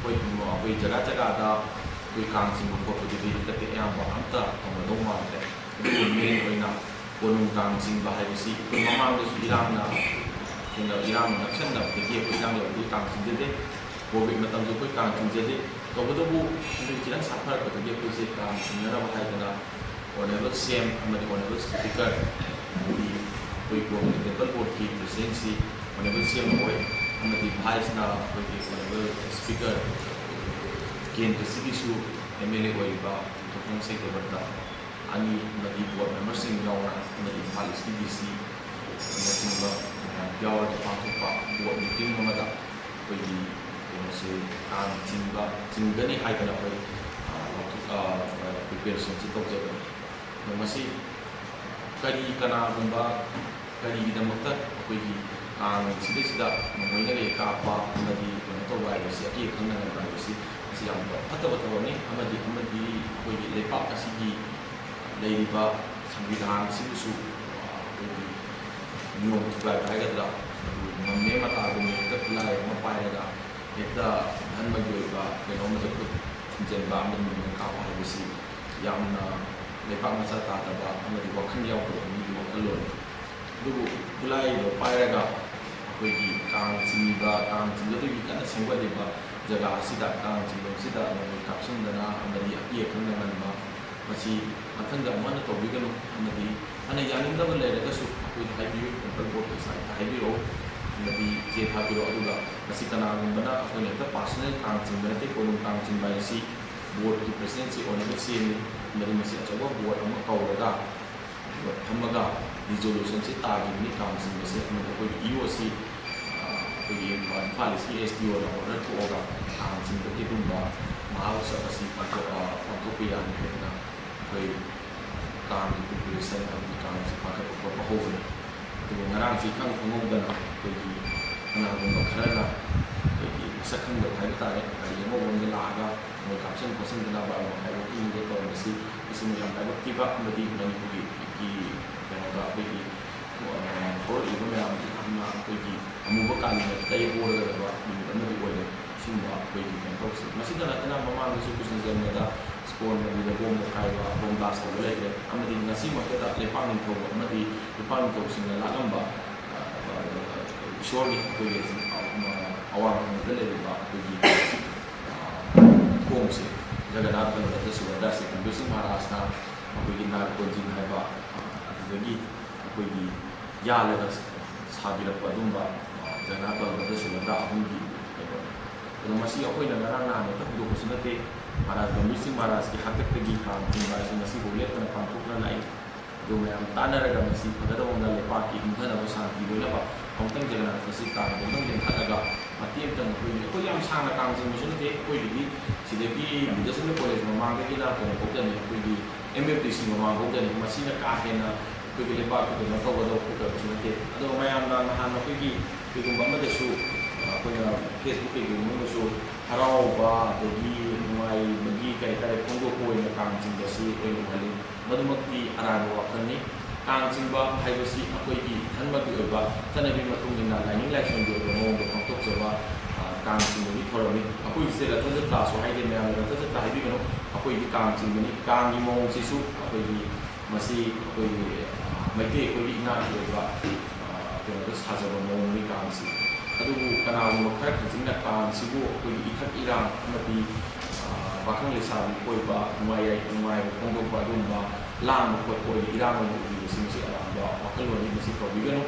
ꯑꯩꯈꯣꯏ ꯖꯒꯥ ꯖꯒꯥꯗ ꯑꯩꯈꯣꯏ ꯀꯥꯡ ꯆꯤꯡꯕ ꯈꯣꯠꯄꯗꯨꯗꯤ ꯍꯟꯗꯛꯇꯤ ꯑꯌꯥꯝꯕ ꯑꯝꯇ ꯇꯧꯅꯗꯧ ꯃꯥꯟꯗ꯭ꯔꯦ ꯑꯗꯨꯕꯨ ꯃꯦꯟ ꯑꯣꯏꯅ ꯀꯣꯅꯨꯡ ꯀꯥꯡ ꯆꯤꯡꯕ ꯍꯥꯏꯕꯁꯤ ꯑꯩꯈꯣꯏ ꯃꯃꯥꯡꯗꯁꯨ ꯏꯔꯥꯡꯅ ꯅꯛꯁꯟꯅꯕꯗꯒꯤ ꯑꯩꯈꯣꯏ ꯏꯔꯥꯡ ꯂꯩꯕꯗꯒꯤ ꯀꯥꯡ ꯆꯤꯡꯖꯗꯦ ꯀꯣꯚꯤꯗ ꯃꯇꯝꯁꯨ ꯑꯩꯈꯣꯏ ꯀꯥꯡ ꯆꯤꯡꯖꯗꯦ ꯇꯧꯕꯇꯕꯨ ꯍꯟꯗꯛ ꯈꯤꯇꯪ ꯁꯥꯐꯔꯛꯄꯗꯒꯤ ꯑꯩꯈꯣꯏꯁꯦ ꯀꯥꯡ ꯆꯤꯡꯅꯅꯕ ꯍꯥꯏꯗꯅ ꯑꯣꯅꯦꯕꯜ ꯁꯦꯝ ꯑꯃꯗꯤ ꯑꯣꯅꯦꯕꯜ ꯁ꯭ꯄꯤꯀꯔ ꯑꯃꯗꯤ ꯑꯩꯈꯣꯏ ꯒꯣꯕꯤꯟꯗ ꯇꯦꯝꯄꯜ ꯕꯣꯔꯗꯀꯤ ꯄ꯭ꯔꯁꯤꯗꯦꯟꯁꯤ ꯑꯣꯅꯦꯕꯜ ꯁꯦꯝ ꯑꯣꯏ ꯑꯃꯗꯤ ꯚꯥꯏꯁꯅ ꯑꯩꯈꯣꯏꯒꯤ ꯑꯣꯅꯦꯕꯜ ꯁ꯭ꯄꯤꯀꯔ ꯀꯦꯟꯗ꯭ꯔꯁꯤꯒꯤꯁꯨ MLA ꯑꯣꯏꯔꯤꯕ ꯊꯣꯛꯐꯝ ꯁꯩꯇꯕꯔꯗ ꯑꯅꯤ ꯑꯃꯗꯤ ꯕꯣꯔꯗ ꯃꯦꯝꯕꯔꯁꯤꯡ ꯌꯥꯎꯅ ꯑꯃꯗꯤ ꯏꯝꯐꯥꯜ ꯏꯁꯀꯤ DC ꯑꯁꯤꯅꯆꯤꯡꯕ ꯃꯌꯥꯝ ꯌꯥꯎꯔꯒ ꯄꯥꯡꯊꯣꯛꯄ ꯕꯣꯔꯗ ꯃꯤꯇꯤꯡ ꯑꯃꯗ ꯑꯩꯈꯣꯏꯒꯤ ꯀꯩꯅꯣꯁꯦ ꯀꯥꯡ ꯆꯤꯡꯒꯅꯤ ꯍꯥꯏꯗꯅ ꯑꯩꯈꯣꯏ ꯄ꯭ꯔꯤꯄꯦꯔꯦꯁꯟꯁꯤ ꯇꯧꯖꯕꯅꯤ ꯑꯗꯣ ꯃꯁꯤ ꯀꯅꯥꯒꯨꯝꯕ ꯀꯔꯤꯒꯤꯗꯃꯛꯇ ꯑꯩꯈꯣꯏꯒꯤ ꯀꯥꯡ ꯁꯤꯗꯩꯁꯤꯗ ꯅꯣꯡꯃꯩꯅꯒ ꯀꯥꯞꯄ ꯑꯃꯗꯤ ꯀꯩꯅꯣ ꯇꯧꯕ ꯍꯥꯏꯕꯁꯤ ꯑꯀꯤ ꯑꯈꯪ ꯅꯪꯍꯟꯕ ꯍꯥꯏꯕꯁꯤ ꯃꯁꯤ ꯌꯥꯝ ꯐꯠꯇꯕ ꯊꯕꯛꯅꯤ ꯑꯃꯗꯤ ꯑꯩꯈꯣꯏꯒꯤ ꯂꯩꯄꯥꯛ ꯑꯁꯤꯒꯤ ꯂꯩꯔꯤꯕ ꯁꯪꯕꯤꯙꯥꯟꯁꯤꯕꯨꯁꯨ ꯑꯩꯈꯣꯏꯒꯤ ꯅꯤꯌꯣꯝ ꯊꯨꯒꯥꯏꯕ ꯍꯥꯏꯒꯗ꯭ꯔꯥ ꯃꯝꯃꯦ ꯃꯇꯥꯒꯨꯝꯕ ꯍꯦꯛꯇ ꯈꯨꯠꯂꯥꯏ ꯑꯃ ꯄꯥꯏꯔꯒ ꯍꯦꯛꯇ ꯙꯔꯃꯒꯤ ꯑꯣꯏꯕ ꯀꯩꯅꯣꯝꯃꯗ ꯈꯨꯠ ꯊꯤꯡꯖꯤꯟꯕ ꯑꯃꯗꯤ ꯅꯣꯡꯃꯩ ꯀꯥꯞꯄ ꯍꯥꯏꯕꯁꯤ ꯌꯥꯝꯅ ꯂꯩꯄꯥꯛ ꯃꯆꯥ ꯇꯥꯗꯕ ꯑꯃꯗꯤ ꯋꯥꯈꯜ ꯌꯥꯎꯗꯕ ꯃꯤꯒꯤ ꯋꯥꯈꯜꯂꯣꯟꯅꯤ ꯑꯗꯨꯕꯨ ꯈꯨꯠꯂꯥꯏꯗꯣ ꯄꯥꯏꯔꯒ ꯑꯩꯈꯣꯏꯒꯤ ꯀꯥꯡ ꯆꯤꯡꯒꯗꯣꯏꯒꯤ ꯀꯟꯅ ꯁꯦꯝꯒꯠꯂꯤꯕ ꯖꯒꯥ ꯑꯁꯤꯗ ꯀꯥꯡ ꯆꯤꯡꯐꯝꯁꯤꯗ ꯅꯣꯡꯃꯩ ꯀꯥꯞꯁꯤꯟꯗꯅ ꯑꯃꯗꯤ ꯑꯀꯤ ꯑꯈꯪ ꯅꯪꯍꯟꯕ ꯃꯁꯤ ꯃꯊꯪꯗ ꯑꯃꯨꯛ ꯍꯟꯅ ꯇꯧꯕꯤꯒꯅꯨ ꯑꯃꯗꯤ ꯐꯅ ꯌꯥꯅꯤꯡꯗꯕ ꯂꯩꯔꯒꯁꯨ ꯑꯩꯈꯣꯏꯗ ꯍꯥꯏꯕꯤꯌꯨ ꯇꯦꯝꯄꯜ ꯕꯣꯔꯗꯀꯤ ꯁꯥꯏꯠꯇ ꯍꯥꯏꯕꯤꯔꯛꯎ ꯑꯃꯗꯤ ꯆꯦ ꯊꯥꯕꯤꯔꯛꯎ ꯑꯗꯨꯒ ꯃꯁꯤ ꯀꯅꯥꯒꯨꯝꯕꯅ ꯑꯩꯈꯣꯏꯅ ꯍꯦꯛꯇ ꯄꯥꯔꯁꯣꯅꯦꯜ ꯀꯥꯡ ꯆꯤꯡꯕ ꯅꯠꯇꯦ ꯀꯣꯅꯨꯡ ꯀꯥꯡ ꯆꯤꯡꯕ ꯍꯥꯏꯁꯤ ꯕꯣꯔꯗꯀꯤ ꯄ꯭ꯔꯁꯤꯗꯦꯟꯁꯤ ꯑꯣꯏꯅꯕ ꯁꯦꯝꯃꯤ ꯑꯃꯗꯤ ꯃꯁꯤ ꯑꯆꯧꯕ ꯕꯣꯔꯗ ꯑꯃ ꯀꯧꯔꯒ ꯐꯝꯃꯒ ꯔꯤꯖꯣꯂꯨꯁꯟꯁꯤ ꯇꯥꯈꯤꯕꯅꯤ ꯀꯥꯡ ꯆꯤꯡꯕꯁꯦ ꯑꯃꯗꯤ ꯑꯩꯈꯣꯏꯒꯤ EOC ꯑꯩꯈꯣꯏꯒꯤ ꯏꯝꯐꯥꯜ ꯏꯁꯀꯤ SDOꯅ ꯑꯣꯔꯗꯔ ꯊꯣꯛꯑꯒ ꯀꯥꯡ ꯆꯤꯡꯕꯒꯤ ꯑꯗꯨꯒꯨꯝꯕ ꯃꯍꯥꯎꯁꯪ ꯑꯁꯤ ꯄꯥꯡꯊꯣꯛꯄ ꯌꯥꯅꯤ ꯍꯥꯏꯗꯅ ꯑꯩꯈꯣꯏ ꯀꯥꯡꯒꯤ ꯄ꯭ꯔꯤꯄꯦꯔꯦꯁꯟ ꯑꯃꯗꯤ ꯀꯥꯡꯁꯤ ꯄꯥꯡꯊꯣꯛꯄ ꯈꯣꯠꯄ ꯍꯧꯕꯅꯤ ꯑꯗꯨꯕꯨ ꯉꯔꯥꯡꯁꯤ ꯏꯈꯪ ꯈꯪꯍꯧꯗꯅ ꯑꯩꯈꯣꯏꯒꯤ ꯀꯅꯥꯒꯨꯝꯕ ꯈꯔꯅ ꯑꯩꯈꯣꯏꯒꯤ ꯃꯁꯛ ꯈꯪꯗꯕ ꯍꯥꯏꯕ ꯇꯥꯔꯦ ꯒꯥꯔꯤ ꯑꯃꯔꯣꯝꯗ ꯂꯥꯛꯑꯒ ꯃꯣꯏ ꯀꯥꯞꯁꯤꯟ ꯈꯣꯠꯆꯤꯟꯗꯅ ꯍꯥꯏꯕꯒꯤ ꯃꯤꯗ ꯇꯧꯔꯝꯕꯁꯤ ꯃꯁꯤꯅ ꯌꯥꯝ ꯂꯥꯏꯕꯛ ꯑꯃꯗꯤ ꯃꯅꯤꯄꯨꯔꯒꯤ ꯀꯩꯅꯣꯗ ꯑꯩꯈꯣꯏꯒꯤ ꯍꯧꯔꯛꯂꯤꯕ ꯃꯌꯥꯝꯁꯤ ꯌꯥꯝꯅ ꯑꯩꯈꯣꯏꯒꯤ ꯑꯃꯨꯕ ꯀꯥꯂꯤꯅ ꯇꯩ ꯑꯣꯔꯒꯗꯕ ꯅꯨꯃꯤꯠ ꯑꯃꯗꯤ ꯑꯣꯏꯔꯦ ꯁꯤꯒꯨꯝꯕ ꯑꯩꯈꯣꯏꯒꯤ ꯀꯩꯅꯣ ꯇꯧꯕꯁꯤ ꯃꯁꯤꯗ ꯅꯠꯇꯅ ꯃꯃꯥꯡꯗꯁꯨ ꯀ꯭ꯔꯤꯁꯅ ꯖꯔꯃꯗ ꯁ꯭ꯀꯣꯟ ꯃꯗꯨꯗ ꯕꯣꯝ ꯄꯣꯈꯥꯏꯕ ꯕꯣꯝ ꯕ꯭ꯂꯥꯁ ꯇꯧꯕ ꯂꯩꯈ꯭ꯔꯦ ꯑꯃꯗꯤ ꯉꯁꯤꯃꯛꯇꯗ ꯂꯩꯄꯥꯛ ꯅꯤꯡꯊꯧ ꯑꯃꯗꯤ ꯂꯩꯄꯥꯛ ꯅꯤꯡꯊꯧꯁꯤꯡꯅ ꯂꯥꯠꯂꯝꯕ ꯏꯁꯣꯔꯒꯤ ꯑꯩꯈꯣꯏꯒꯤ ꯑꯋꯥꯡ ꯊꯪꯕꯗ ꯂꯩꯔꯤꯕ ꯑꯩꯈꯣꯏꯒꯤ ꯊꯣꯡꯁꯦ ꯖꯒꯟꯅꯥꯊ ꯕꯜꯚꯗ꯭ꯔ ꯁꯨꯚꯗ꯭ꯔꯥ ꯁ꯭ꯔꯤ ꯀꯟꯚꯦꯁꯟ ꯃꯍꯥꯔꯥꯖꯅ ꯑꯩꯈꯣꯏꯒꯤ ꯅꯥꯔꯀꯣꯟꯖꯤꯟ ꯍꯥꯏꯕ ꯑꯗꯨꯗꯒꯤ ꯑꯩꯈꯣꯏꯒꯤ ꯌꯥꯜꯂꯒ ꯁꯥꯕꯤꯔꯛꯄ ꯑꯗꯨꯝꯕ ꯖꯒꯟꯅꯥꯊ ꯕꯜꯚꯗ꯭ꯔ ꯁꯨꯚꯗ꯭ꯔꯥ ꯑꯍꯨꯝꯒꯤ ꯀꯩꯅꯣꯅꯤ ꯑꯗꯣ ꯃꯁꯤ ꯑꯩꯈꯣꯏꯅ ꯉꯔꯥꯡ ꯅꯍꯥꯟ ꯍꯦꯛꯇ ꯍꯧꯗꯣꯛꯄꯁꯨ ꯅꯠꯇꯦ ꯃꯍꯥꯔꯥꯖ ꯒꯝꯚꯤꯔ ꯁꯤꯡ ꯃꯍꯥꯔꯥꯖꯀꯤ ꯍꯥꯛꯇꯛꯇꯒꯤ ꯀꯥꯡ ꯆꯤꯡꯕ ꯍꯥꯏꯁꯤ ꯉꯁꯤꯐꯥꯎ ꯂꯦꯞꯇꯅ ꯄꯥꯡꯊꯣꯛꯇꯨꯅ ꯂꯥꯛꯏ ꯑꯗꯨ ꯃꯌꯥꯝ ꯇꯥꯟꯅꯔꯒ ꯃꯁꯤ ꯐꯒꯗꯕ ꯂꯩꯄꯥꯛꯀꯤ ꯏꯪꯊꯅꯕ ꯁꯥꯟꯇꯤ ꯂꯣꯏꯅꯕ ꯑꯃꯨꯛꯇꯪ ꯖꯒꯟꯅꯥꯊꯁꯤ ꯀꯥꯡ ꯑꯃꯨꯛꯇꯪ ꯂꯦꯟꯈꯠꯂꯒ ꯃꯇꯦꯛ ꯑꯃꯇꯪ ꯑꯩꯈꯣꯏ ꯌꯥꯝ ꯁꯥꯡꯅ ꯀꯥꯡ ꯆꯤꯡꯕꯁꯨ ꯅꯠꯇꯦ ꯑꯩꯈꯣꯏꯒꯤꯗꯤ ꯁꯤꯗꯒꯤ ꯕꯤꯗ꯭ꯌꯥꯆꯟꯗ꯭ꯔ ꯀꯣꯂꯦꯖ ꯃꯃꯥꯡꯗꯒꯤꯅ ꯀꯩꯅꯣ ꯐꯥꯎꯗꯅꯤ ꯑꯩꯈꯣꯏꯒꯤ MFDC ꯃꯃꯥꯡ ꯐꯥꯎꯗꯅꯤ ꯃꯁꯤꯅ ꯀꯥ ꯍꯦꯟꯅ ꯑꯩꯈꯣꯏꯒꯤ ꯂꯩꯄꯥꯛꯀꯤ ꯀꯩꯅꯣ ꯇꯧꯒꯗꯕ ꯈꯣꯠꯀꯗꯕꯁꯨ ꯅꯠꯇꯦ ꯑꯗꯣ ꯃꯌꯥꯝꯅ ꯅꯍꯥꯟ ꯑꯩꯈꯣꯏꯒꯤ ꯀꯩꯒꯨꯝꯕ ꯑꯃꯗꯁꯨ ꯑꯩꯈꯣꯏꯅ ꯐꯦꯁꯕꯨꯛ ꯀꯩꯒꯨꯝꯕꯗꯁꯨ ꯍꯔꯥꯎꯕ ꯑꯗꯒꯤ ꯅꯨꯡꯉꯥꯏꯕꯒꯤ ꯀꯩ ꯍꯥꯏꯇꯥꯔꯦ ꯐꯣꯡꯗꯣꯛꯄ ꯑꯣꯏꯅ ꯀꯥꯡ ꯆꯤꯡꯕꯁꯤ ꯑꯩꯈꯣꯏꯅ ꯎꯍꯜꯂꯤ ꯃꯗꯨꯃꯛꯇꯤ ꯑꯔꯥꯟꯕ ꯋꯥꯈꯜꯅꯤ ꯀꯥꯡ ꯆꯤꯡꯕ ꯍꯥꯏꯕꯁꯤ ꯑꯩꯈꯣꯏꯒꯤ ꯙꯔꯃꯒꯤ ꯑꯣꯏꯕ ꯆꯠꯅꯕꯤ ꯃꯇꯨꯡ ꯏꯟꯅ ꯂꯥꯏꯅꯤꯡ ꯂꯥꯏꯁꯣꯟꯒꯤ ꯑꯣꯏꯕ ꯃꯑꯣꯡꯗ ꯄꯥꯡꯊꯣꯛꯆꯕ ꯀꯥꯡ ꯆꯤꯡꯕꯒꯤ ꯊꯧꯔꯝꯅꯤ ꯑꯩꯈꯣꯏꯒꯤꯁꯦ ꯔꯊ ꯖꯇ꯭ꯔꯥꯁꯨ ꯍꯥꯏꯗꯦ ꯃꯌꯥꯝꯅ ꯔꯊ ꯖꯇ꯭ꯔꯥ ꯍꯥꯏꯕꯤꯒꯅꯨ ꯑꯩꯈꯣꯏꯒꯤ ꯀꯥꯡ ꯆꯤꯡꯕꯅꯤ ꯀꯥꯡꯒꯤ ꯃꯑꯣꯡꯁꯤꯁꯨ ꯑꯩꯈꯣꯏꯒꯤ ꯃꯁꯤ ꯑꯩꯈꯣꯏꯒꯤ ꯃꯩꯇꯩ ꯑꯩꯈꯣꯏꯒꯤ ꯏꯅꯥꯠꯀꯤ ꯑꯣꯏꯕ ꯀꯩꯅꯣꯗ ꯁꯥꯖꯕ ꯃꯑꯣꯡꯅꯤ ꯀꯥꯡꯁꯤ ꯑꯗꯨꯕꯨ ꯀꯅꯥꯒꯨꯝꯕ ꯈꯔ ꯈꯖꯤꯛꯅ ꯀꯥꯡꯁꯤꯕꯨ ꯑꯩꯈꯣꯏꯒꯤ ꯏꯊꯛ ꯏꯔꯥꯡ ꯑꯃꯗꯤ ꯄꯥꯈꯪ ꯂꯩꯁꯥꯕꯤ ꯀꯣꯏꯕ ꯅꯨꯡꯉꯥꯏꯕ ꯐꯣꯡꯗꯣꯛꯄ ꯑꯗꯨꯒꯨꯝꯕ ꯂꯥꯡꯕ ꯈꯣꯠꯄ ꯑꯣꯏꯅ ꯏꯔꯥꯡ ꯑꯣꯏꯅ ꯎꯕꯤꯕꯁꯤ ꯃꯁꯤ ꯑꯔꯥꯟꯕ ꯋꯥꯈꯜꯂꯣꯟꯅꯤ ꯃꯁꯤ ꯇꯧꯕꯤꯒꯅꯨ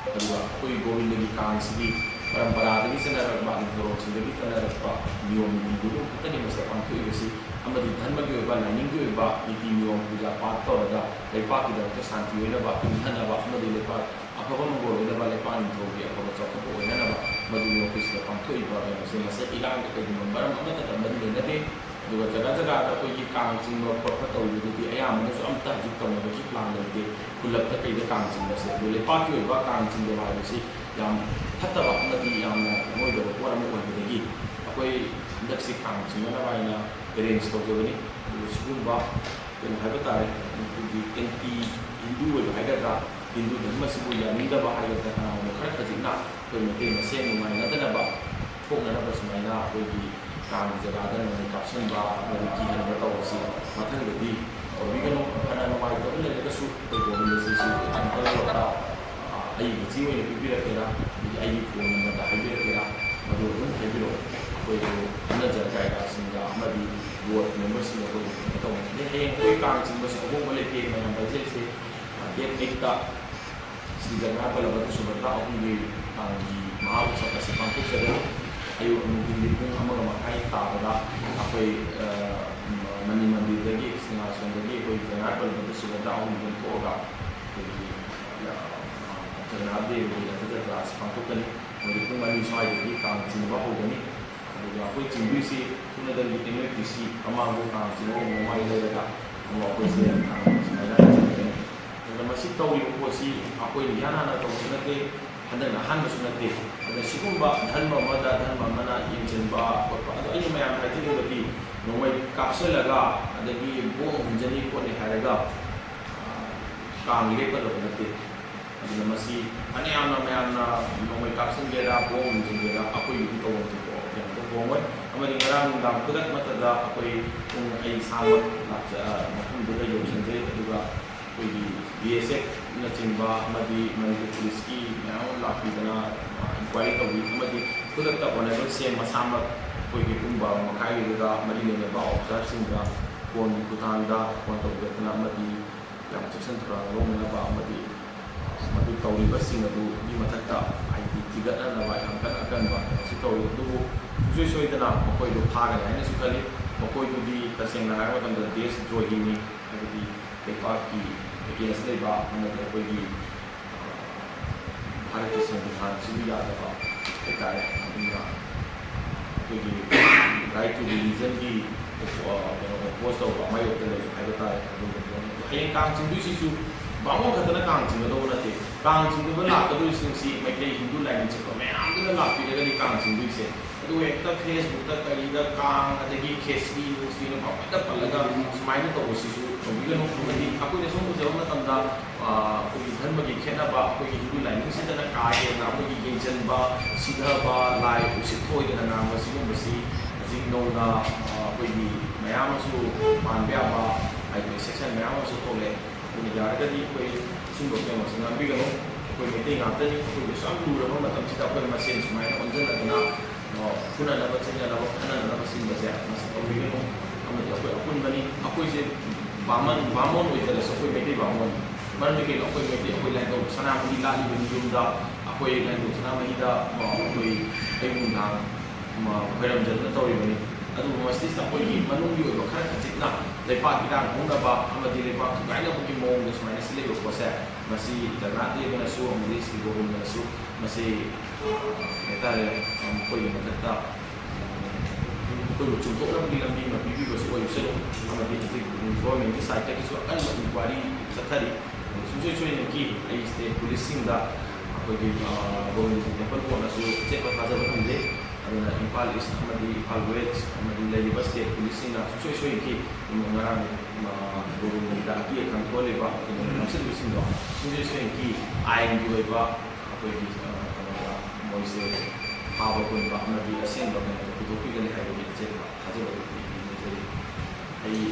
ꯑꯗꯨꯒ ꯑꯩꯈꯣꯏ ꯒꯣꯕꯤꯟꯗꯒꯤ ꯀꯥꯡꯁꯤꯒꯤ ꯄꯔꯝꯄꯔꯥꯗꯒꯤ ꯆꯠꯅꯔꯛꯄ ꯅꯤꯡꯊꯧꯔꯣꯜꯁꯤꯡꯗꯒꯤ ꯆꯠꯅꯔꯛꯄ ꯅꯤꯌꯣꯝ ꯅꯤꯇꯤꯗꯨ ꯈꯛꯇꯅꯤ ꯃꯁꯤꯗ ꯄꯥꯡꯊꯣꯛꯏꯕꯁꯤ ꯑꯃꯗꯤ ꯙꯔꯃꯒꯤ ꯑꯣꯏꯕ ꯂꯥꯏꯅꯤꯡꯒꯤ ꯑꯣꯏꯕ ꯅꯤꯇꯤ ꯅꯤꯌꯣꯝ ꯄꯨꯖꯥ ꯄꯥꯠ ꯇꯧꯔꯒ ꯂꯩꯄꯥꯛꯀꯤꯗꯃꯛꯇ ꯁꯥꯟꯇꯤ ꯑꯣꯏꯅꯕ ꯏꯪꯊꯅꯕ ꯑꯃꯗꯤ ꯂꯩꯄꯥꯛ ꯑꯐꯕ ꯃꯪꯒꯣꯜ ꯑꯣꯏꯅꯕ ꯂꯩꯄꯥꯛ ꯅꯤꯡꯊꯧꯒꯤ ꯑꯐꯕ ꯆꯥꯎꯈꯠꯄ ꯑꯣꯏꯅꯅꯕ ꯃꯗꯨꯅꯤ ꯑꯩꯈꯣꯏꯁꯤꯗ ꯄꯥꯡꯊꯣꯛꯏꯕ ꯀꯩꯅꯣꯁꯦ ꯃꯁꯤ ꯏꯔꯥꯡꯒ ꯀꯩꯒꯨꯝꯕ ꯃꯔꯝ ꯑꯃꯠꯇꯗ ꯃꯔꯤ ꯂꯩꯅꯗꯦ ꯑꯗꯨꯒ ꯖꯒꯥ ꯖꯒꯥꯗ ꯑꯩꯈꯣꯏꯒꯤ ꯀꯥꯡ ꯆꯤꯡꯕ ꯈꯣꯠꯄ ꯇꯧꯕꯗꯨꯗꯤ ꯑꯌꯥꯝꯕꯅꯁꯨ ꯑꯝꯇ ꯍꯧꯖꯤक ꯇꯧꯅꯕꯒꯤ ꯄ꯭ꯂꯥꯟ ꯂꯩꯇꯦ ꯈꯨꯜꯂꯛꯇ ꯀꯩꯗ ꯀꯥꯡ ꯆꯤꯡꯕꯁꯦ ꯑꯗꯨ ꯂꯩꯄꯥꯛꯀꯤ ꯑꯣꯏꯕ ꯀꯥꯡ ꯆꯤꯡꯕ ꯍꯥꯏꯕꯁꯤ ꯌꯥꯝ ꯐꯠꯇꯕ ꯑꯃꯗꯤ ꯌꯥꯝꯅ ꯃꯣꯏꯗꯕ ꯄꯣꯠ ꯑꯃ ꯑꯣꯏꯕꯗꯒꯤ ꯑꯩꯈꯣꯏ ꯍꯟꯗꯛꯁꯤ ꯀꯥꯡ ꯆꯤꯡꯅꯅꯕ ꯍꯥꯏꯅ ꯑꯦꯔꯦꯟꯖ ꯇꯧꯖꯕꯅꯤ ꯑꯗꯨꯒ ꯁꯤꯒꯨꯝꯕ ꯀꯩꯅꯣ ꯍꯥꯏꯕ ꯇꯥꯔꯦ ꯑꯩꯈꯣꯏꯒꯤ ꯑꯦꯟꯇꯤ ꯍꯤꯟꯗꯨ ꯑꯣꯏꯕ ꯍꯥꯏꯒꯗ꯭ꯔꯥ ꯍꯤꯟꯗꯨ ꯙꯔꯃꯁꯤꯕꯨ ꯌꯥꯅꯤꯡꯗꯕ ꯍꯥꯏꯒꯗ꯭ꯔꯥ ꯀꯅꯥꯒꯨꯝꯕ ꯈꯔ ꯈꯖꯤꯛꯅ ꯑꯩꯈꯣꯏ ꯃꯩꯇꯩ ꯃꯁꯦꯟ ꯅꯨꯡꯉꯥꯏꯅꯗꯅꯕ ꯊꯣꯛꯅꯅꯕ ꯁꯨꯃꯥꯏꯅ ꯑꯩꯈꯣꯏꯒꯤ ꯀꯥꯡꯒꯤ ꯖꯒꯥꯗ ꯅꯣꯡꯃꯩ ꯀꯥꯞꯁꯤꯟꯕ ꯑꯃꯗꯤ ꯀꯤꯍꯟꯕ ꯇꯧꯕꯁꯤ ꯃꯊꯪꯗꯗꯤ ꯇꯧꯕꯤꯒꯅꯨ꯫ ꯐꯅ ꯅꯨꯡꯉꯥꯏꯇꯕ ꯂꯩꯔꯒꯁꯨ ꯑꯩꯈꯣꯏ ꯒꯣꯕꯤꯟꯗꯖꯤꯁꯤ ꯇꯦꯝꯄꯜꯗ ꯑꯩꯒꯤ ꯖꯤ ꯑꯣꯏꯅ ꯄꯤꯕꯤꯔꯛꯀꯦꯔꯥ ꯑꯗꯒꯤ ꯑꯩꯒꯤ ꯐꯣꯟ ꯅꯝꯕꯔꯗ ꯍꯥꯏꯕꯤꯔꯛꯀꯦꯔꯥ ꯃꯗꯨ ꯑꯗꯨꯝ ꯍꯥꯏꯕꯤꯔꯛꯑꯣ꯫ ꯑꯩꯈꯣꯏꯕꯨ ꯈꯟꯅꯖ ꯒꯥꯏꯗꯁꯤꯡꯒ ꯑꯃꯗꯤ ꯋꯥꯔꯗ ꯃꯦꯝꯕꯔꯁꯤꯡꯒ ꯑꯩꯈꯣꯏ ꯀꯩꯅꯣ ꯇꯧꯅꯤ꯫ ꯍꯌꯦꯡ ꯑꯩꯈꯣꯏ ꯀꯥꯡ ꯆꯤꯡꯕꯁꯤ ꯑꯍꯣꯡꯕ ꯂꯩꯇꯦ ꯃꯌꯥꯝ ꯍꯥꯏꯖꯔꯤꯁꯦ ꯗꯦꯠ 8ꯇ ꯁ꯭ꯔꯤ ꯖꯒꯟꯅꯥꯊ ꯕꯜꯂꯚꯗ꯭ꯔ ꯁꯨꯚꯗ꯭ꯔꯥ ꯑꯍꯨꯝꯒꯤ ꯀꯥꯡꯒꯤ ꯃꯍꯥ ꯎꯠꯁꯕ ꯑꯁꯤ ꯄꯥꯡꯊꯣꯛꯆꯒꯅꯤ꯫ ꯑꯌꯨꯛ ꯅꯨꯡꯊꯤꯟꯒꯤ ꯄꯨꯡ 1:30 ꯇꯥꯕꯗ ꯑꯩꯈꯣꯏ ꯃꯅꯤ ꯃꯟꯗꯤꯔꯗꯒꯤ ꯁꯤꯡꯍꯥꯁꯣꯟꯗꯒꯤ ꯑꯩꯈꯣꯏ ꯖꯒꯟꯅꯥꯊ ꯕꯜꯂꯚꯗ꯭ꯔ ꯁꯨꯚꯗ꯭ꯔꯥ ꯑꯍꯨꯝꯒꯤ ꯊꯣꯛꯑꯒ ꯑꯩꯈꯣꯏꯒꯤ ꯖꯒꯟꯅꯥꯊ ꯗꯦꯕꯒꯤ ꯔꯊ ꯖꯇ꯭ꯔꯥ ꯑꯁꯤ ꯄꯥꯡꯊꯣꯛꯀꯅꯤ꯫ ꯃꯗꯨ ꯄꯨꯡ 2 ꯁ꯭ꯋꯥꯏꯗꯒꯤ ꯀꯥꯡ ꯆꯤꯡꯕ ꯍꯧꯒꯅꯤ꯫ ꯑꯗꯨꯒ ꯑꯩꯈꯣꯏ ꯆꯤꯡꯗꯣꯏꯁꯤ ꯆꯨꯝꯅꯗꯒꯤ MFDC ꯃꯃꯥꯡꯗ ꯀꯥꯡ ꯆꯤꯡꯕ ꯃꯃꯥꯏ ꯂꯩꯔꯒ ꯑꯩꯈꯣꯏꯁꯦ ꯁꯨꯃꯥꯏꯅ ꯆꯤꯡꯒꯅꯤ꯫ ꯑꯗꯨꯅ ꯃꯁꯤ ꯇꯧꯔꯤꯕ ꯄꯣꯠꯁꯤ ꯑꯩꯈꯣꯏꯅ ꯏꯍꯥꯟ ꯍꯥꯟꯅ ꯇꯧꯕꯁꯨ ꯅꯠꯇꯦ, ꯍꯟꯗꯛꯅ ꯑꯍꯥꯟꯕꯁꯨ ꯅꯠꯇꯦ꯫ ꯑꯗꯨꯅ ꯁꯤꯒꯨꯝꯕ ꯙꯔꯃ ꯑꯃꯅ ꯌꯦꯡꯁꯤꯟꯕ ꯈꯣꯠꯄ ꯑꯗꯣ ꯑꯩꯅ ꯃꯌꯥꯝ ꯍꯥꯏꯖꯅꯤꯡꯕꯗꯤ ꯅꯣꯡꯃꯩ ꯀꯥꯞꯁꯤꯜꯂꯒ ꯑꯗꯒꯤ ꯕꯣꯝ ꯍꯨꯟꯖꯅꯤ ꯈꯣꯠꯅꯤ ꯍꯥꯏꯔꯒ ꯀꯥꯡ ꯂꯦꯞꯀꯗꯕ ꯅꯠꯇꯦ꯫ ꯑꯗꯨꯅ ꯃꯁꯤ ꯐꯅꯌꯥꯝꯅ ꯃꯌꯥꯝꯅ ꯅꯣꯡꯃꯩ ꯀꯥꯞꯁꯤꯟꯒꯦꯔꯥ ꯕꯣꯝ ꯍꯨꯟꯖꯤꯟꯒꯦꯔꯥ ꯑꯩꯈꯣꯏꯒꯤꯗꯤ ꯇꯧꯐꯝ ꯊꯣꯛꯄ ꯀꯩꯅꯣ ꯍꯣꯡꯉꯣꯏ꯫ ꯑꯃꯗꯤ ꯉꯔꯥꯡ ꯅꯨꯡꯗꯥꯡ ꯈꯨꯗꯛ ꯃꯇꯗ ꯑꯩꯈꯣꯏ ꯄꯨꯡ ꯑꯩ ꯏꯁꯥꯃꯛ ꯃꯐꯝꯗꯨꯗ ꯌꯧꯁꯤꯟꯖꯩ꯫ ꯑꯗꯨꯒ ꯑꯩꯈꯣꯏꯒꯤ BSFꯅꯆꯤꯡꯕ ꯑꯃꯗꯤ ꯃꯅꯤꯄꯨꯔ ꯄꯨꯂꯤꯁꯀꯤ ꯃꯌꯥꯝ ꯑꯃ ꯂꯥꯛꯄꯤꯗꯅ ꯏꯟꯀ꯭ꯋꯥꯏꯔꯤ ꯇꯧꯕꯤ ꯑꯃꯗꯤ ꯈꯨꯗꯛꯇ ꯑꯣꯅꯔꯦꯕꯜ ꯁꯤ ꯑꯦꯝ ꯃꯁꯥꯃꯛ ꯑꯩꯈꯣꯏꯒꯤ ꯄꯨꯡ 12:30ꯗꯨꯗ ꯃꯔꯤ ꯂꯩꯅꯕ ꯑꯣꯐꯤꯁꯥꯔꯁꯤꯡꯒ ꯐꯣꯟꯒꯤ ꯈꯨꯠꯊꯥꯡꯗ ꯐꯣꯟ ꯇꯧꯕꯤꯔꯛꯇꯅ ꯑꯃꯗꯤ ꯌꯥꯝ ꯆꯦꯛꯁꯤꯟ ꯊꯧꯔꯥꯡ ꯂꯧꯅꯅꯕ ꯑꯃꯗꯤ ꯃꯗꯨ ꯇꯧꯔꯤꯕꯁꯤꯡ ꯑꯗꯨꯒꯤ ꯃꯊꯛꯇ ꯍꯥꯏꯗꯤ ꯊꯤꯒꯠꯅꯅꯕ ꯌꯥꯝ ꯀꯟꯅ ꯑꯀꯟꯕ ꯀꯩꯅꯣꯁꯤ ꯇꯧꯋꯤ꯫ ꯑꯗꯨꯕꯨ ꯁꯨꯡꯁꯣꯏ ꯁꯣꯏꯗꯅ ꯃꯈꯣꯏꯗꯨ ꯐꯥꯒꯅꯤ ꯍꯥꯏꯅꯁꯨ ꯈꯜꯂꯤ꯫ ꯃꯈꯣꯏꯗꯨꯗꯤ ꯇꯁꯦꯡꯅ ꯍꯥꯏꯕ ꯃꯇꯝꯗ ꯗꯦꯁ ꯗ꯭ꯔꯣꯍꯤꯅꯤ, ꯍꯥꯏꯕꯗꯤ ꯂꯩꯕꯥꯛꯀꯤ ꯑꯦꯒꯦꯟꯁ ꯂꯩꯕ ꯑꯃꯗꯤ ꯑꯩꯈꯣꯏꯒꯤ ꯚꯥꯔꯠꯀꯤ ꯁꯪꯕꯤꯙꯥꯟꯁꯤꯕꯨ ꯌꯥꯗꯕ ꯍꯥꯏꯇꯥꯔꯦ꯫ ꯑꯗꯨꯅ ꯑꯩꯈꯣꯏꯒꯤ ꯔꯥꯏꯠ ꯇꯨ ꯔꯤꯂꯤꯖꯟꯒꯤ ꯀꯩꯅꯣ ꯑꯣꯄꯣꯖ ꯇꯧꯕ ꯃꯥꯌꯣꯛꯇ ꯂꯩ ꯍꯥꯏꯕ ꯇꯥꯔꯦ꯫ ꯑꯗꯨꯒ ꯍꯌꯦꯡ ꯀꯥꯡ ꯆꯤꯡꯗꯣꯏꯁꯤꯁꯨ ꯕꯥꯃꯣꯟ ꯈꯛꯇꯅ ꯀꯥꯡ ꯆꯤꯡꯒꯗꯧꯕ ꯅꯠꯇꯦ꯫ ꯀꯥꯡ ꯆꯤꯡꯗꯨꯕ ꯂꯥꯛꯀꯗꯣꯏꯁꯤꯡꯁꯤ ꯃꯩꯇꯩ ꯍꯤꯟꯗꯨ ꯂꯥꯏꯅꯤꯡ ꯆꯠꯄ ꯃꯌꯥꯝꯗꯨꯅ ꯂꯥꯛꯄꯤꯔꯒꯗꯤ ꯀꯥꯡ ꯆꯤꯡꯗꯣꯏꯁꯦ꯫ ꯑꯗꯨꯒ ꯍꯦꯛꯇ ꯐꯦꯁꯕꯨꯛꯇ ꯀꯔꯤꯗ ꯀꯥꯡ ꯑꯗꯒꯤ ꯈꯦꯆ꯭ꯔꯤ ꯅꯨꯡꯁ꯭ꯔꯤꯅ ꯄꯪꯄꯜꯗ ꯄꯜꯂꯒ ꯁꯨꯃꯥꯏꯅ ꯇꯧꯕꯁꯤꯁꯨ ꯇꯧꯕꯤꯒꯅꯨ꯫ ꯑꯃꯗꯤ ꯑꯩꯈꯣꯏꯅ ꯁꯨꯝ ꯎꯖꯕ ꯃꯇꯝꯗ ꯑꯩꯈꯣꯏꯒꯤ ꯙꯔꯃꯒꯤ ꯈꯦꯠꯅꯕ ꯑꯩꯈꯣꯏꯒꯤ ꯍꯤꯟꯗꯨ ꯂꯥꯏꯅꯤꯡꯁꯤꯗꯅ ꯀꯥ ꯍꯦꯟꯅ ꯑꯩꯈꯣꯏꯒꯤ ꯌꯦꯡꯁꯤꯟꯕ ꯁꯤꯙꯕ ꯂꯥꯏ ꯎꯁꯤꯠ ꯊꯑꯣꯏꯗꯅ ꯉꯥꯡꯕ ꯁꯤꯒꯨꯝꯕꯁꯤ ꯍꯧꯖꯤꯛ ꯅꯧꯅ ꯑꯩꯈꯣꯏꯒꯤ ꯃꯌꯥꯝ ꯑꯃꯁꯨ ꯄꯥꯟꯕ ꯌꯥꯕ ꯍꯥꯏꯗꯤ ꯁꯦꯛꯁꯟ ꯃꯌꯥꯝ ꯑꯃꯁꯨ ꯊꯣꯛꯂꯛꯑꯦ꯫ ꯑꯗꯨꯅ ꯌꯥꯔꯒꯗꯤ ꯑꯩꯈꯣꯏ ꯁꯤꯒꯨꯝꯕ ꯀꯩꯅꯣꯁꯤ ꯉꯥꯡꯕꯤꯒꯅꯨ꯫ ꯑꯩꯈꯣꯏ ꯃꯩꯇꯩ ꯉꯥꯛꯇꯅꯤ, ꯑꯩꯈꯣꯏꯒꯤꯁꯨ ꯌꯥꯝ ꯂꯨꯔꯕ ꯃꯇꯝꯁꯤꯗ ꯑꯩꯈꯣꯏ ꯃꯁꯦꯟ ꯁꯨꯃꯥꯏꯅ ꯑꯣꯟꯁꯤꯟꯅꯗꯅ ꯐꯨꯅꯅꯕ ꯆꯩꯅꯅꯕ ꯈꯠꯅꯅꯕ ꯁꯤꯒꯨꯝꯕꯁꯦ ꯃꯁꯤ ꯇꯧꯕꯤꯒꯅꯨ꯫ ꯑꯃꯗꯤ ꯑꯩꯈꯣꯏ ꯑꯄꯨꯟꯕꯅꯤ, ꯑꯩꯈꯣꯏꯁꯦ ꯕꯥꯃꯣꯟ ꯑꯣꯏꯖꯔꯁꯨ ꯑꯩꯈꯣꯏ ꯃꯩꯇꯩ ꯕꯥꯃꯣꯟꯅꯤ꯫ ꯃꯔꯝꯗꯤ ꯀꯩꯅꯣ ꯑꯩꯈꯣꯏ ꯃꯩꯇꯩ ꯑꯩꯈꯣই ꯂꯥꯏꯅꯤꯡꯊꯧ ꯁꯅꯥꯃꯍꯤ ꯂꯥꯠꯂꯤꯕꯅꯤ ꯌꯨꯝꯗ ꯑꯩꯈꯣꯏ ꯂꯥꯏꯅꯤꯡꯊꯧ ꯁꯅꯥꯃꯍꯤꯗ ꯑꯩꯈꯣই ꯑꯌꯨꯛ ꯅꯨꯡꯗꯥꯡ ꯈꯣꯏꯔꯝꯖꯗꯨꯅ ꯇꯧꯔꯤꯕꯅꯤ꯫ ꯑꯗꯨꯕꯨ ꯃꯁꯤꯗ ꯑꯩꯈꯣꯏꯒꯤ ꯃꯅꯨꯡꯒꯤ ꯑꯣꯏꯕ ꯈꯔ ꯈꯖꯤꯛꯅ ꯂꯩꯄꯥꯛ ꯏꯔꯥꯡ ꯍꯧꯅꯕ ꯑꯃꯗꯤ ꯂꯩꯄꯥꯛ ꯊꯨꯒꯥꯏꯅꯕꯒꯤ ꯃꯑꯣꯡꯗ ꯁꯨꯃꯥꯏꯅ ꯁꯤꯜꯂꯤꯕ ꯄꯣꯠꯁꯦ ꯃꯁꯤ ꯖꯒꯟꯅꯥꯊ ꯗꯦꯕꯅꯁꯨ ꯑꯃꯗꯤ ꯁ꯭ꯔꯤ ꯒꯣꯕꯤꯟꯗꯅꯁꯨ ꯃꯁꯤ ꯍꯥꯏꯇꯥꯔꯦ ꯑꯩꯈꯣꯏꯒꯤ ꯃꯊꯛꯇ ꯑꯩꯈꯣꯏꯕꯨ ꯆꯨꯝꯊꯣꯛꯅꯕꯒꯤ ꯂꯝꯕꯤ ꯑꯃ ꯄꯤꯕꯤꯕꯁꯨ ꯑꯣꯏꯕꯁꯅꯨ꯫ ꯑꯃꯗꯤ ꯍꯧꯖꯤꯛ ꯒꯣꯔꯃꯦꯟꯒꯤ ꯁꯥꯏꯠꯇꯒꯤꯁꯨ ꯑꯀꯟꯕ ꯏꯟꯀ꯭ꯋꯥꯏꯔꯤ ꯆꯠꯊꯔꯤ꯫ ꯁꯨꯡꯁꯣꯏ ꯁꯣꯏꯗꯅꯀꯤ ꯑꯩ ꯁ꯭ꯇꯦꯠ ꯄꯨꯂꯤꯁꯁꯤꯡꯗ ꯑꯩꯈꯣꯏꯒꯤ ꯒꯣꯕꯤꯟꯗꯖꯤ ꯇꯦꯝꯄꯜ ꯕꯣꯔꯗꯅꯁꯨ ꯑꯆꯦꯠꯄ ꯊꯥꯖꯕ ꯊꯝꯖꯩ꯫ ꯑꯗꯨꯅ ꯏꯝꯐꯥꯜ ꯏꯁ ꯑꯃꯗꯤ ꯏꯝꯐꯥꯜ ꯋꯦꯁ ꯑꯃꯗꯤ ꯂꯩꯔꯤꯕ ꯁ꯭ꯇꯦꯠ ꯄꯨꯂꯤꯁꯁꯤꯡꯅ ꯁꯨꯡꯁꯣꯏ ꯁꯣꯏꯗꯅꯀꯤ ꯉꯔꯥꯡ ꯒꯣꯕꯤꯟꯗꯒꯤꯗ ꯑꯀꯤ ꯑꯈꯪ ꯊꯣꯛꯍꯜꯂꯤꯕ ꯅꯝꯁꯤꯜꯂꯤꯕꯁꯤꯡꯗꯣ ꯁꯨꯡꯁꯣꯏ ꯁꯣꯏꯗꯅꯀꯤ ꯑꯥꯏꯟꯒꯤ ꯑꯣꯏꯕ ꯑꯩꯈꯣꯏꯒꯤ ꯀꯩꯅꯣꯗ ꯃꯣꯏꯁꯦ ꯐꯥꯕ ꯄꯨꯟꯕ ꯑꯃꯗꯤ ꯑꯁꯦꯡꯕ ꯀꯩꯅꯣꯗ ꯄꯨꯊꯣꯛꯄꯤꯒꯅꯤ ꯍꯥꯏꯕꯒꯤ ꯑꯆꯦꯠꯄ ꯊꯥꯖꯕ ꯂꯩꯖꯔꯤ꯫ ꯑꯩ